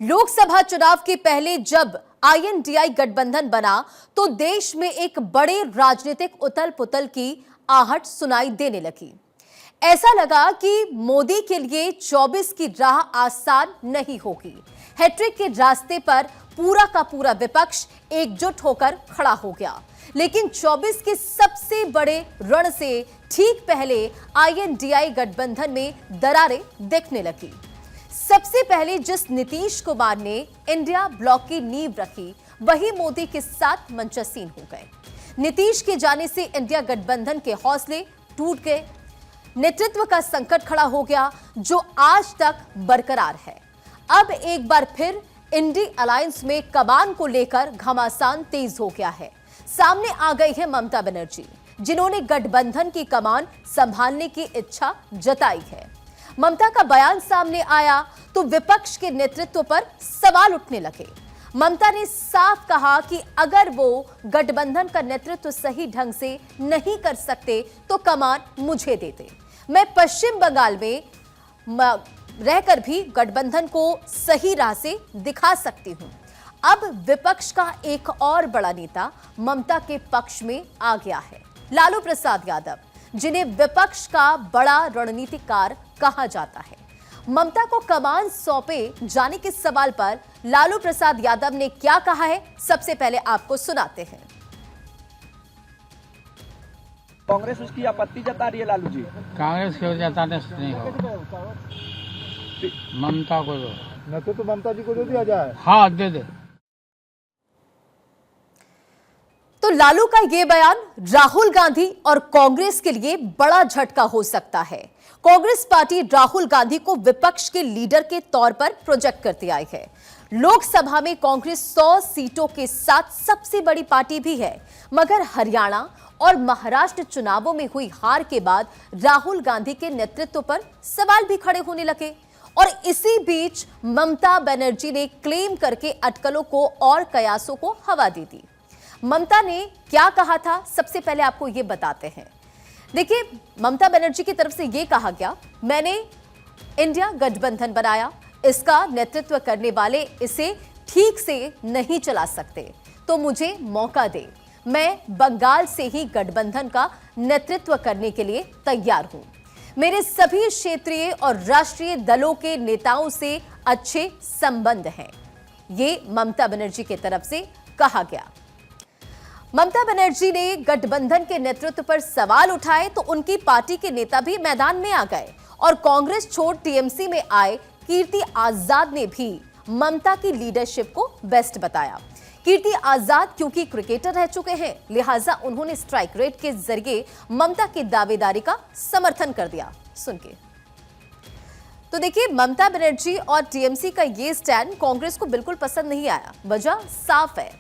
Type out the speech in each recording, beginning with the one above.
लोकसभा चुनाव के पहले जब आईएनडीआई गठबंधन बना तो देश में एक बड़े राजनीतिक उथल पुथल की आहट सुनाई देने लगी। ऐसा लगा कि मोदी के लिए 24 की राह आसान नहीं होगी। हैट्रिक के रास्ते पर पूरा का पूरा विपक्ष एकजुट होकर खड़ा हो गया, लेकिन 24 के सबसे बड़े रण से ठीक पहले आईएनडीआई गठबंधन में दरारें दिखने लगी। सबसे पहले जिस नीतीश कुमार ने इंडिया ब्लॉक की नींव रखी, वही मोदी के साथ मंचसीन हो गए। नीतीश के जाने से इंडिया गठबंधन के हौसले टूट गए, नेतृत्व का संकट खड़ा हो गया जो आज तक बरकरार है। अब एक बार फिर इंडी अलायंस में कमान को लेकर घमासान तेज हो गया है। सामने आ गई है ममता बनर्जी, जिन्होंने गठबंधन की कमान संभालने की इच्छा जताई है। ममता का बयान सामने आया तो विपक्ष के नेतृत्व पर सवाल उठने लगे। ममता ने साफ कहा कि अगर वो गठबंधन का नेतृत्व सही ढंग से नहीं कर सकते तो कमान मुझे देते। मैं पश्चिम बंगाल में रहकर भी गठबंधन को सही राह से दिखा सकती हूं। अब विपक्ष का एक और बड़ा नेता ममता के पक्ष में आ गया है, लालू प्रसाद यादव, जिन्हें विपक्ष का बड़ा रणनीतिकार कहा जाता है। ममता को कमान सौंपे जाने के सवाल पर लालू प्रसाद यादव ने क्या कहा है, सबसे पहले आपको सुनाते हैं। कांग्रेस उसकी आपत्ति जता रही है लालू जी। कांग्रेस क्यों जताने से नहीं हो, ममता को दो न तो ममता जी को दे दिया जाए। हाँ दे दे। तो लालू का यह बयान राहुल गांधी और कांग्रेस के लिए बड़ा झटका हो सकता है। कांग्रेस पार्टी राहुल गांधी को विपक्ष के लीडर के तौर पर प्रोजेक्ट करती आई है। लोकसभा में कांग्रेस 100 सीटों के साथ सबसे बड़ी पार्टी भी है, मगर हरियाणा और महाराष्ट्र चुनावों में हुई हार के बाद राहुल गांधी के नेतृत्व पर सवाल भी खड़े होने लगे। और इसी बीच ममता बनर्जी ने क्लेम करके अटकलों को और कयासों को हवा दे दी। ममता ने क्या कहा था, सबसे पहले आपको यह बताते हैं। देखिए, ममता बनर्जी की तरफ से यह कहा गया, मैंने इंडिया गठबंधन बनाया, इसका नेतृत्व करने वाले इसे ठीक से नहीं चला सकते, तो मुझे मौका दे। मैं बंगाल से ही गठबंधन का नेतृत्व करने के लिए तैयार हूं। मेरे सभी क्षेत्रीय और राष्ट्रीय दलों के नेताओं से अच्छे संबंध हैं। ये ममता बनर्जी की तरफ से कहा गया। ममता बनर्जी ने गठबंधन के नेतृत्व पर सवाल उठाए तो उनकी पार्टी के नेता भी मैदान में आ गए और कांग्रेस छोड़ टीएमसी में आए कीर्ति आजाद ने भी ममता की लीडरशिप को बेस्ट बताया। कीर्ति आजाद क्योंकि क्रिकेटर रह चुके हैं, लिहाजा उन्होंने स्ट्राइक रेट के जरिए ममता की दावेदारी का समर्थन कर दिया। सुन के तो देखिए, ममता बनर्जी और टीएमसी का ये स्टैंड कांग्रेस को बिल्कुल पसंद नहीं आया। वजह साफ है,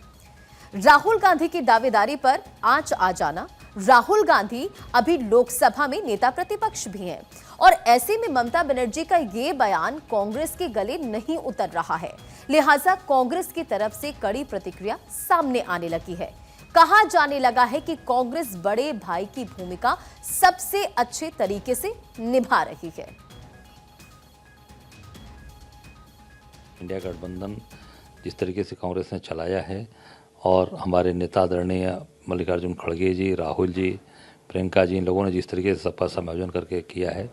राहुल गांधी की दावेदारी पर आंच आ जाना। राहुल गांधी अभी लोकसभा में नेता प्रतिपक्ष भी हैं और ऐसे में ममता बनर्जी का ये बयान कांग्रेस के गले नहीं उतर रहा है, लिहाजा कांग्रेस की तरफ से कड़ी प्रतिक्रिया सामने आने लगी है। कहा जाने लगा है कि कांग्रेस बड़े भाई की भूमिका सबसे अच्छे तरीके से निभा रही है। इंडिया गठबंधन जिस तरीके से कांग्रेस ने चलाया है और हमारे नेता आदरणीय मल्लिकार्जुन खड़गे जी, राहुल जी, प्रियंका जी, इन लोगों ने जिस तरीके से सबका समायोजन करके किया है,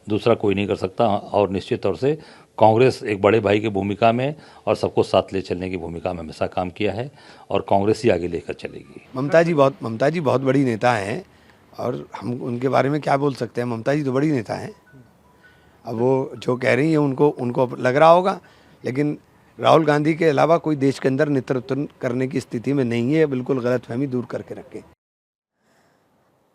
दूसरा कोई नहीं कर सकता। और निश्चित तौर से कांग्रेस एक बड़े भाई की भूमिका में और सबको साथ ले चलने की भूमिका में हमेशा काम किया है और कांग्रेस ही आगे लेकर चलेगी। ममता जी बहुत बड़ी नेता हैं और हम उनके बारे में क्या बोल सकते हैं। ममता जी तो बड़ी नेता हैं। अब वो जो कह रही हैं उनको लग रहा होगा, लेकिन राहुल गांधी के अलावा कोई देश के अंदर नेतृत्व करने की स्थिति में नहीं है। बिल्कुल गलतफहमी दूर करके रखें।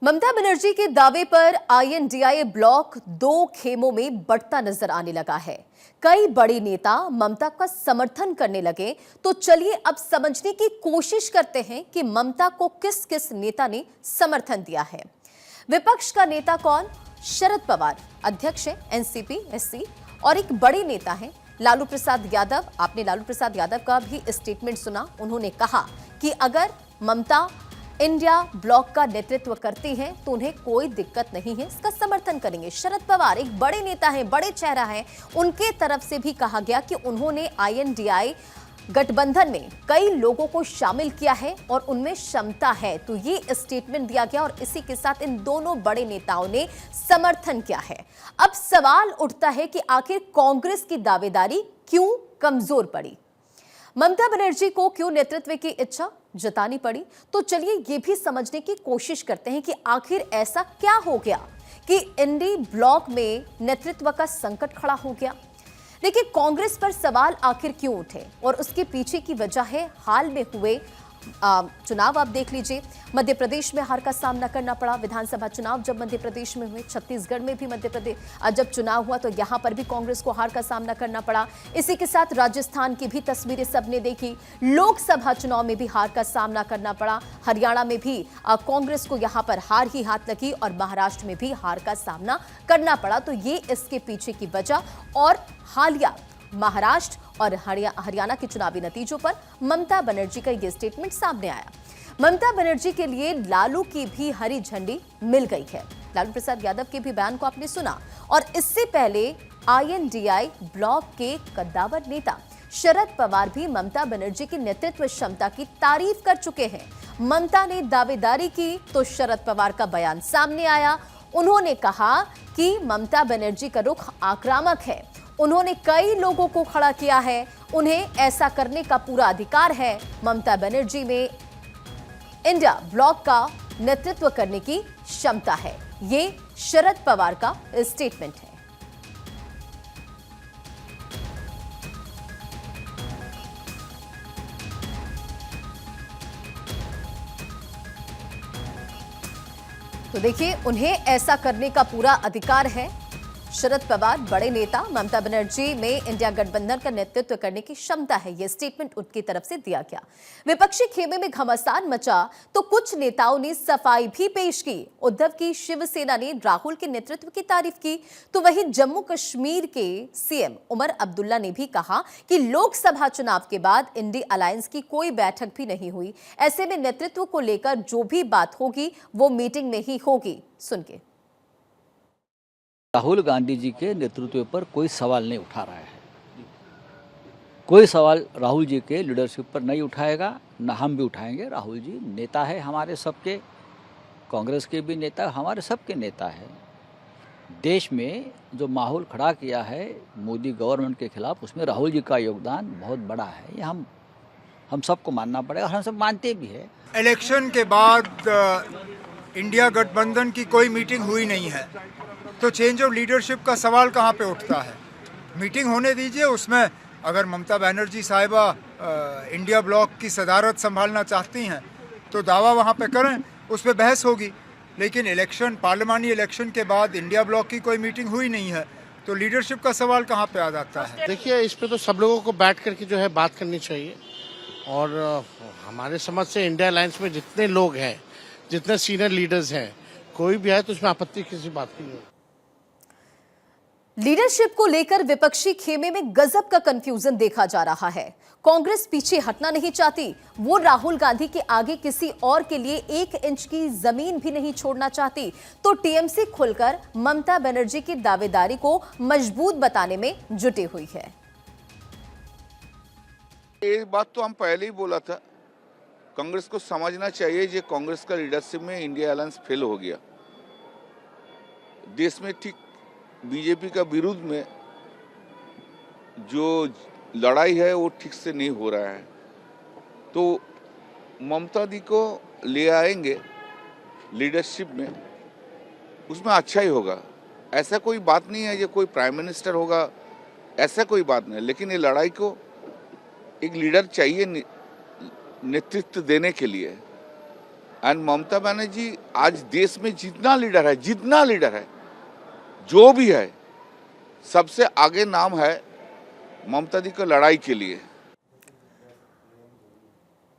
ममता बनर्जी के दावे पर आईएनडीआई ब्लॉक 2 खेमों में बढ़ता नजर आने लगा है। कई बड़े नेता ममता का समर्थन करने लगे, तो चलिए अब समझने की कोशिश करते हैं कि ममता को किस किस नेता ने समर्थन दिया है। विपक्ष का नेता कौन? शरद पवार, अध्यक्ष है एनसीपी एससी, और एक बड़े नेता है लालू प्रसाद यादव। आपने लालू प्रसाद यादव का भी स्टेटमेंट सुना। उन्होंने कहा कि अगर ममता इंडिया ब्लॉक का नेतृत्व करती हैं तो उन्हें कोई दिक्कत नहीं है, इसका समर्थन करेंगे। शरद पवार एक बड़े नेता हैं, बड़े चेहरा हैं, उनके तरफ से भी कहा गया कि उन्होंने INDI गठबंधन में कई लोगों को शामिल किया है और उनमें क्षमता है, तो ये स्टेटमेंट दिया गया और इसी के साथ इन दोनों बड़े नेताओं ने समर्थन किया है। अब सवाल उठता है कि आखिर कांग्रेस की दावेदारी क्यों कमजोर पड़ी, ममता बनर्जी को क्यों नेतृत्व की इच्छा जतानी पड़ी। तो चलिए ये भी समझने की कोशिश करते हैं कि आखिर ऐसा क्या हो गया कि इंडी ब्लॉक में नेतृत्व का संकट खड़ा हो गया। देखिए, कांग्रेस पर सवाल आखिर क्यों उठे और उसके पीछे की वजह है हाल में हुए चुनाव। आप देख लीजिए, मध्य प्रदेश में हार का सामना करना पड़ा। विधानसभा चुनाव जब मध्य प्रदेश में हुए, छत्तीसगढ़ में भी मध्य प्रदेश जब चुनाव हुआ तो यहां पर भी कांग्रेस को हार का सामना करना पड़ा। इसी के साथ राजस्थान की भी तस्वीरें सबने देखी, लोकसभा चुनाव में भी हार का सामना करना पड़ा। हरियाणा में भी कांग्रेस को यहां पर हार ही हाथ लगी और महाराष्ट्र में भी हार का सामना करना पड़ा। तो ये इसके पीछे की वजह और हालिया महाराष्ट्र और हरियाणा के चुनावी नतीजों पर ममता बनर्जी का यह स्टेटमेंट सामने आया। ममता बनर्जी के लिए लालू की भी हरी झंडी मिल गई है। लालू प्रसाद यादव के भी बयान को आपने सुना और इससे पहले INDI ब्लॉक के कद्दावर नेता शरद पवार भी ममता बनर्जी की नेतृत्व क्षमता की तारीफ कर चुके हैं। ममता ने दावेदारी की तो शरद पवार का बयान सामने आया। उन्होंने कहा कि ममता बनर्जी का रुख आक्रामक है, उन्होंने कई लोगों को खड़ा किया है, उन्हें ऐसा करने का पूरा अधिकार है। ममता बनर्जी में इंडिया ब्लॉक का नेतृत्व करने की क्षमता है, ये शरद पवार का स्टेटमेंट है। तो देखिए, उन्हें ऐसा करने का पूरा अधिकार है। शरद पवार बड़े नेता, ममता बनर्जी में इंडिया गठबंधन का नेतृत्व करने की क्षमता है, यह स्टेटमेंट उनकी तरफ से दिया गया। विपक्षी खेमे में घमासान मचा तो कुछ नेताओं ने सफाई भी पेश की। उद्धव की शिवसेना ने राहुल के नेतृत्व की तारीफ की, तो वहीं जम्मू कश्मीर के CM उमर अब्दुल्ला ने भी कहा कि लोकसभा चुनाव के बाद इंडी अलायंस की कोई बैठक भी नहीं हुई, ऐसे में नेतृत्व को लेकर जो भी बात होगी वो मीटिंग में ही होगी। सुन के राहुल गांधी जी के नेतृत्व पर कोई सवाल नहीं उठा रहा है, कोई सवाल राहुल जी के लीडरशिप पर नहीं उठाएगा, न हम भी उठाएंगे। राहुल जी नेता है हमारे सबके, कांग्रेस के भी नेता, हमारे सबके नेता है। देश में जो माहौल खड़ा किया है मोदी गवर्नमेंट के खिलाफ, उसमें राहुल जी का योगदान बहुत बड़ा है, ये हम सबको मानना पड़ेगा, हम सब मानते भी है। इलेक्शन के बाद इंडिया गठबंधन की कोई मीटिंग हुई नहीं है, तो चेंज ऑफ लीडरशिप का सवाल कहाँ पे उठता है? मीटिंग होने दीजिए, उसमें अगर ममता बनर्जी साहिबा इंडिया ब्लॉक की सदारत संभालना चाहती हैं तो दावा वहाँ पे करें, उस पर बहस होगी। लेकिन इलेक्शन, पार्लियामानी इलेक्शन के बाद इंडिया ब्लॉक की कोई मीटिंग हुई नहीं है, तो लीडरशिप का सवाल कहाँ पे आ जाता है? देखिए, इस पे तो सब लोगों को बैठ करके जो है बात करनी चाहिए और हमारे समझ से इंडिया अलायंस में जितने लोग हैं, जितने सीनियर लीडर्स हैं, कोई भी है तो उसमें आपत्ति किसी बात की नहीं। लीडरशिप को लेकर विपक्षी खेमे में गजब का कंफ्यूजन देखा जा रहा है। कांग्रेस पीछे हटना नहीं चाहती, वो राहुल गांधी के आगे किसी और के लिए 1 इंच की जमीन भी नहीं छोड़ना चाहती, तो टीएमसी खुलकर ममता बनर्जी की दावेदारी को मजबूत बताने में जुटी हुई है। ये बात तो हम पहले ही बोला था, कांग्रेस को समझना चाहिए कि कांग्रेस का लीडरशिप में इंडिया अलायंस फेल हो गया। देश में ठीक बीजेपी का विरुद्ध में जो लड़ाई है वो ठीक से नहीं हो रहा है, तो ममता दी को ले आएंगे लीडरशिप में, उसमें अच्छा ही होगा। ऐसा कोई बात नहीं है ये कोई प्राइम मिनिस्टर होगा, ऐसा कोई बात नहीं। लेकिन ये लड़ाई को एक लीडर चाहिए नेतृत्व देने के लिए। एंड ममता बनर्जी आज देश में जितना लीडर है जो भी है, सबसे आगे नाम है ममता दी को लड़ाई के लिए।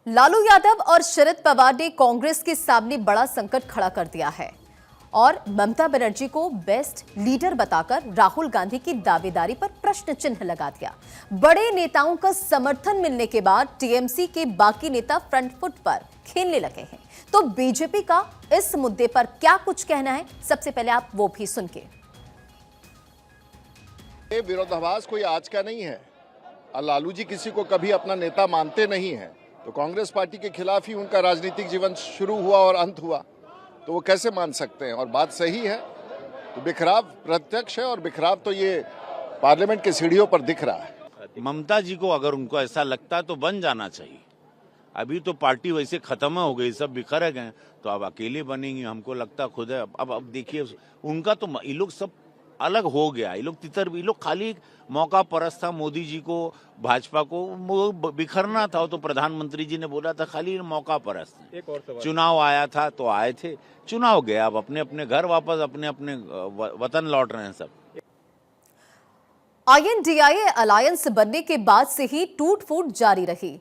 लालू यादव और शरद पवार ने कांग्रेस के सामने बड़ा संकट खड़ा कर दिया है और ममता बनर्जी को बेस्ट लीडर बताकर राहुल गांधी की दावेदारी पर प्रश्न चिन्ह लगा दिया। बड़े नेताओं का समर्थन मिलने के बाद टीएमसी के बाकी नेता फ्रंट फुट पर खेलने लगे हैं। तो बीजेपी का इस मुद्दे पर क्या कुछ कहना है, सबसे पहले आप वो भी सुन के। ये विरोधाभास कोई आज का नहीं है और लालू जी किसी को कभी अपना नेता मानते नहीं हैं, तो कांग्रेस पार्टी के खिलाफ ही उनका राजनीतिक जीवन शुरू हुआ और अंत हुआ, तो वो कैसे मान सकते हैं। और बात सही है, तो बिखराव प्रत्यक्ष है और बिखराव तो ये पार्लियामेंट के सीढ़ियों पर दिख रहा है। ममता जी को अगर उनको ऐसा लगता है तो बन जाना चाहिए। अभी तो पार्टी वैसे खत्म हो गई, सब बिखर गए, तो अब अकेले बनेंगे, हमको लगता खुद है। अब देखिए उनका तो ये लोग सब अलग हो गया, ये लोग तितर, ये लोग खाली मौका परस्त था। मोदी जी को, भाजपा को वो बिखरना था, तो प्रधानमंत्री जी ने बोला था खाली मौका परस्त। चुनाव आया था तो आए थे, चुनाव गया, अब अपने अपने घर वापस अपने अपने वतन लौट रहे हैं सब। INDIA अलायंस बनने के बाद से ही टूट फूट जारी रही।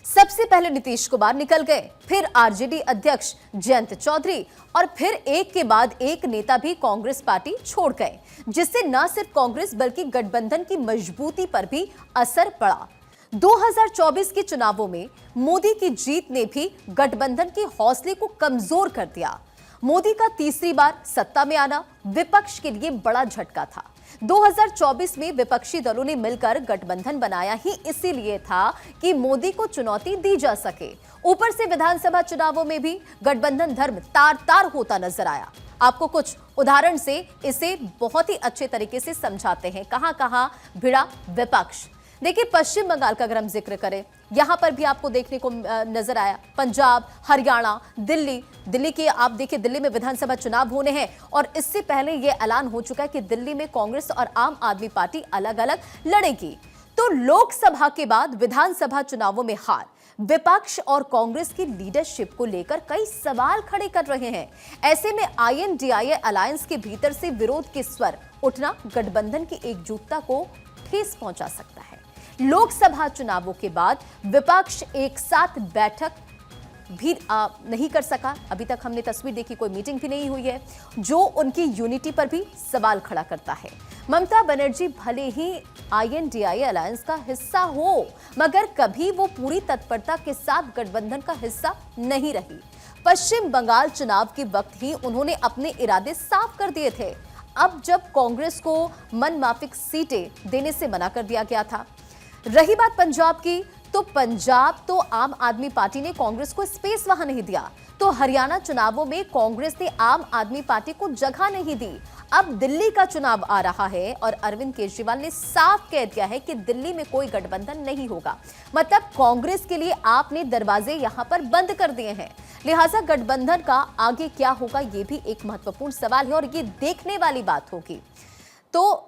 सबसे पहले नीतीश कुमार निकल गए, फिर आरजेडी अध्यक्ष जयंत चौधरी और फिर एक के बाद एक नेता भी कांग्रेस पार्टी छोड़ गए, जिससे न सिर्फ कांग्रेस बल्कि गठबंधन की मजबूती पर भी असर पड़ा। 2024 के चुनावों में मोदी की जीत ने भी गठबंधन के हौसले को कमजोर कर दिया। मोदी का तीसरी बार सत्ता में आना विपक्ष के लिए बड़ा झटका था। 2024 में विपक्षी दलों ने मिलकर गठबंधन बनाया ही इसीलिए था कि मोदी को चुनौती दी जा सके। ऊपर से विधानसभा चुनावों में भी गठबंधन धर्म तार तार होता नजर आया। आपको कुछ उदाहरण से इसे बहुत ही अच्छे तरीके से समझाते हैं। कहां कहां भिड़ा विपक्ष। देखिए, पश्चिम बंगाल का अगर हम जिक्र करें, यहां पर भी आपको देखने को नजर आया। पंजाब, हरियाणा, दिल्ली की आप देखिए, दिल्ली में विधानसभा चुनाव होने हैं और इससे पहले यह ऐलान हो चुका है कि दिल्ली में कांग्रेस और आम आदमी पार्टी अलग अलग लड़ेगी। तो लोकसभा के बाद विधानसभा चुनावों में हार विपक्ष और कांग्रेस की लीडरशिप को लेकर कई सवाल खड़े कर रहे हैं। ऐसे में INDIA अलायंस के भीतर से विरोध के स्वर उठना गठबंधन की एकजुटता को ठेस पहुंचा सकता है। लोकसभा चुनावों के बाद विपक्ष एक साथ बैठक भी नहीं कर सका। अभी तक हमने तस्वीर देखी, कोई मीटिंग भी नहीं हुई है, जो उनकी यूनिटी पर भी सवाल खड़ा करता है। ममता बनर्जी भले ही INDIA अलायंस का हिस्सा हो, मगर कभी वो पूरी तत्परता के साथ गठबंधन का हिस्सा नहीं रही। पश्चिम बंगाल चुनाव के वक्त ही उन्होंने अपने इरादे साफ कर दिए थे। अब जब कांग्रेस को मनमाफिक सीटें देने से मना कर दिया गया था। रही बात पंजाब की, तो पंजाब तो आम आदमी पार्टी ने कांग्रेस को स्पेस वहां नहीं दिया। तो हरियाणा चुनावों में कांग्रेस ने आम आदमी पार्टी को जगह नहीं दी। अब दिल्ली का चुनाव आ रहा है और अरविंद केजरीवाल ने साफ कह दिया है कि दिल्ली में कोई गठबंधन नहीं होगा। मतलब कांग्रेस के लिए आपने दरवाजे यहां पर बंद कर दिए हैं। लिहाजा गठबंधन का आगे क्या होगा, यह भी एक महत्वपूर्ण सवाल है और ये देखने वाली बात होगी। तो